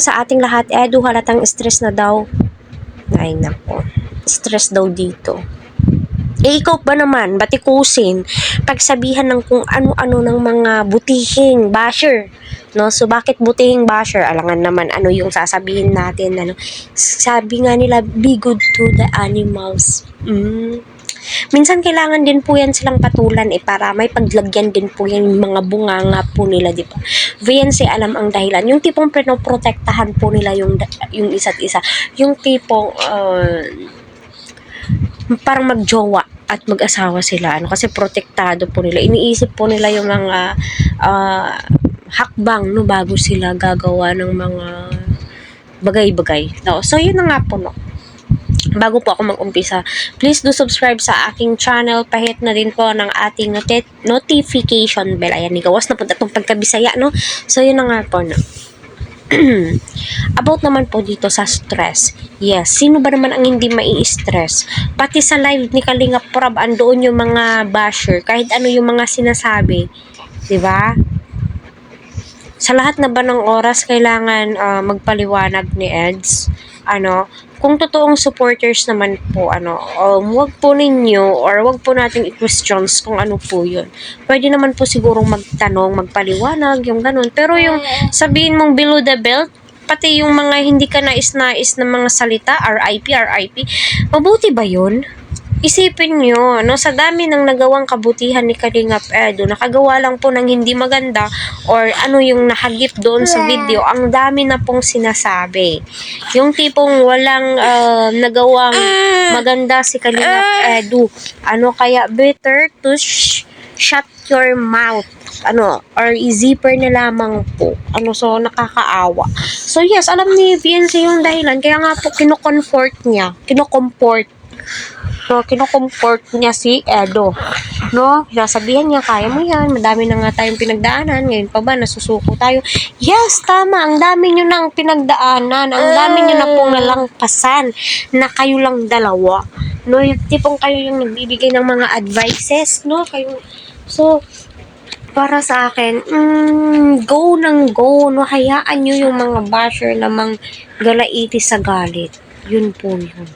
sa ating lahat, Edu, halatang stress na daw. Ay, nako. Stress daw dito. Ikaw ba naman, batikusin, pagsabihan ng kung ano-ano ng mga butihing basher, no? So, bakit butihing basher? Alangan naman, ano yung sasabihin natin, ano? Sabi nga nila, be good to the animals. Minsan kailangan din po yan silang patulan para may paglagyan din po yan yung mga bunganga po nila, di ba? VNC alam ang dahilan. Yung tipong pinoprotektahan po nila yung isa't isa. Yung tipong parang magjowa at mag-asawa sila. Kasi protektado po nila. Iniisip po nila yung mga hakbang no, bago sila gagawa ng mga bagay-bagay. No? So, yun na nga po, no. Bago po ako mag-umpisa, please do subscribe sa aking channel. Pahit na din po ng ating notification bell. Ayan, gawas na po itong pagkabisaya, no? So, yun na nga po, no. About naman po dito sa stress. Yes, sino ba naman ang hindi mai-stress? Pati sa live ni Kalinga Prab, andoon yung mga basher, kahit ano yung mga sinasabi. Diba? Sa lahat na ba ng oras kailangan magpaliwanag ni Eds? Kung totoong supporters naman po, wag po ninyo or wag po nating i-questions kung ano po yun. Pwede naman po sigurong magtanong, magpaliwanag, yung ganun. Pero yung sabihin mong below the belt, pati yung mga hindi ka nais-nais na mga salita, RIP, mabuti ba yun? Isipin nyo, no, sa dami ng nagawang kabutihan ni Kalingap Edu, nakagawa lang po ng hindi maganda or ano yung nahagip doon sa video, ang dami na pong sinasabi. Yung tipong walang nagawang maganda si Kalingap Edu. Kaya better to shut your mouth. Or i-zipper na lamang po. So nakakaawa. So yes, alam ni VNC yung dahilan, kaya nga po kinokomfort niya si Edo. No? Sasabihan niya, kaya mo yan, madami na nga tayong pinagdaanan, ngayon pa ba, nasusuko tayo? Yes, tama, ang dami nyo nang pinagdaanan, ang dami nyo na pong nalangpasan, na kayo lang dalawa. No? Yung tipong kayo yung nagbibigay ng mga advices, no? So, para sa akin, go ng go, no? Hayaan nyo yung mga basher na galaiti sa galit. Yun po yun.